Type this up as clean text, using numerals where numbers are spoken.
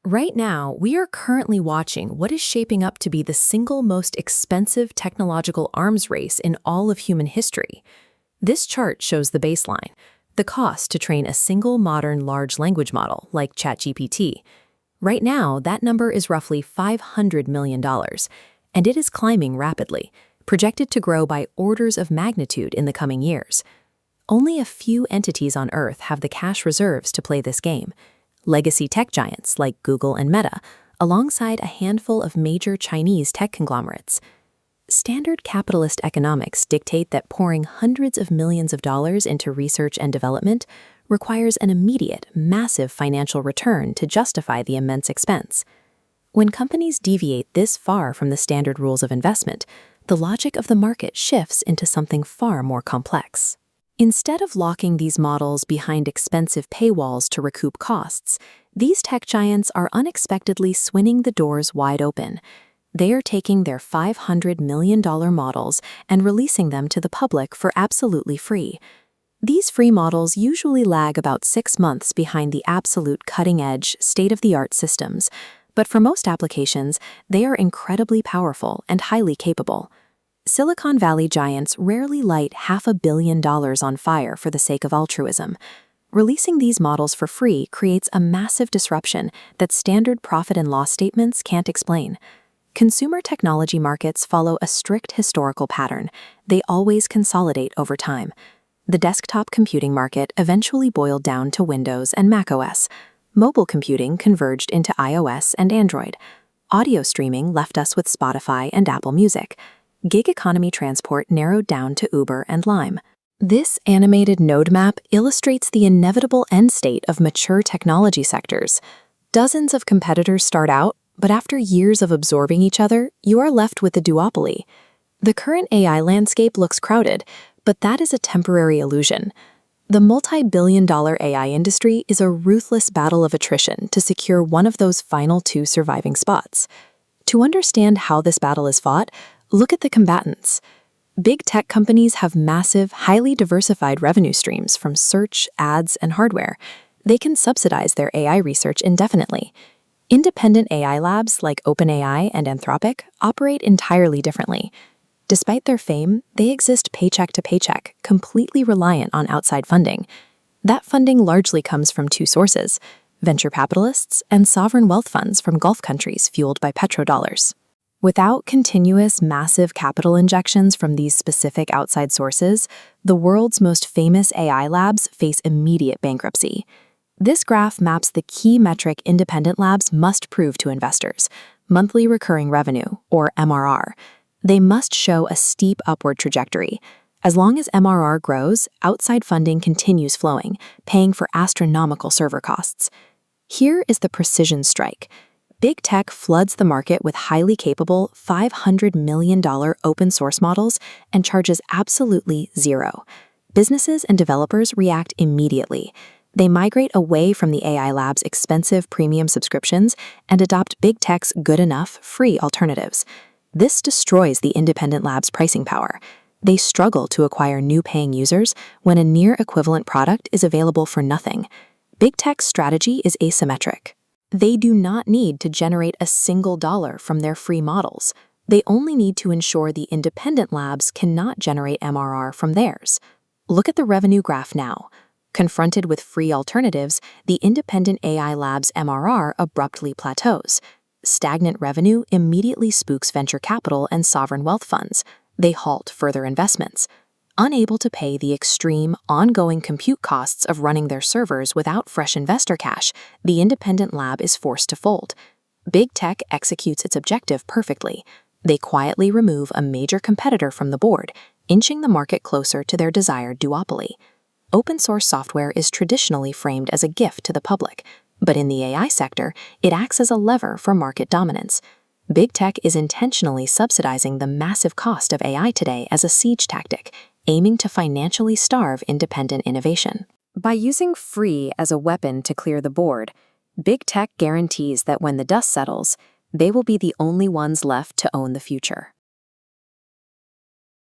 Right now, we are currently watching what is shaping up to be the single most expensive technological arms race in all of human history. This chart shows the baseline, the cost to train a single modern large language model like ChatGPT. Right now, that number is roughly $500 million, and it is climbing rapidly, projected to grow by orders of magnitude in the coming years. Only a few entities on Earth have the cash reserves to play this game. Legacy tech giants like Google and Meta, alongside a handful of major Chinese tech conglomerates. Standard capitalist economics dictate that pouring hundreds of millions of dollars into research and development requires an immediate, massive financial return to justify the immense expense. When companies deviate this far from the standard rules of investment, the logic of the market shifts into something far more complex. Instead of locking these models behind expensive paywalls to recoup costs, these tech giants are unexpectedly swinging the doors wide open. They are taking their $500 million models and releasing them to the public for absolutely free. These free models usually lag about 6 months behind the absolute cutting-edge, state-of-the-art systems, but for most applications, they are incredibly powerful and highly capable. Silicon Valley giants rarely light $500 million on fire for the sake of altruism. Releasing these models for free creates a massive disruption that standard profit and loss statements can't explain. Consumer technology markets follow a strict historical pattern. They always consolidate over time. The desktop computing market eventually boiled down to Windows and macOS. Mobile computing converged into iOS and Android. Audio streaming left us with Spotify and Apple Music. Gig economy transport narrowed down to Uber and Lime. This animated node map illustrates the inevitable end state of mature technology sectors. Dozens of competitors start out, but after years of absorbing each other, you are left with a duopoly. The current AI landscape looks crowded, but that is a temporary illusion. The multi-billion-dollar AI industry is a ruthless battle of attrition to secure one of those final 2 surviving spots. To understand how this battle is fought, look at the combatants. Big tech companies have massive, highly diversified revenue streams from search, ads, and hardware. They can subsidize their AI research indefinitely. Independent AI labs like OpenAI and Anthropic operate entirely differently. Despite their fame, they exist paycheck to paycheck, completely reliant on outside funding. That funding largely comes from 2 sources: venture capitalists and sovereign wealth funds from Gulf countries fueled by petrodollars. Without continuous, massive capital injections from these specific outside sources, the world's most famous AI labs face immediate bankruptcy. This graph maps the key metric independent labs must prove to investors: monthly recurring revenue, or MRR. They must show a steep upward trajectory. As long as MRR grows, outside funding continues flowing, paying for astronomical server costs. Here is the precision strike. Big tech floods the market with highly capable $500 million open-source models and charges absolutely zero. Businesses and developers react immediately. They migrate away from the AI lab's expensive premium subscriptions and adopt big tech's good enough, free alternatives. This destroys the independent lab's pricing power. They struggle to acquire new paying users when a near-equivalent product is available for nothing. Big tech's strategy is asymmetric. They do not need to generate a single dollar from their free models. They only need to ensure the independent labs cannot generate MRR from theirs. Look at the revenue graph now. Confronted with free alternatives, the independent AI lab's MRR abruptly plateaus. Stagnant revenue immediately spooks venture capital and sovereign wealth funds. They halt further investments. Unable to pay the extreme, ongoing compute costs of running their servers without fresh investor cash, the independent lab is forced to fold. Big tech executes its objective perfectly. They quietly remove a major competitor from the board, inching the market closer to their desired duopoly. Open-source software is traditionally framed as a gift to the public, but in the AI sector, it acts as a lever for market dominance. Big tech is intentionally subsidizing the massive cost of AI today as a siege tactic, aiming to financially starve independent innovation. By using free as a weapon to clear the board, big tech guarantees that when the dust settles, they will be the only ones left to own the future.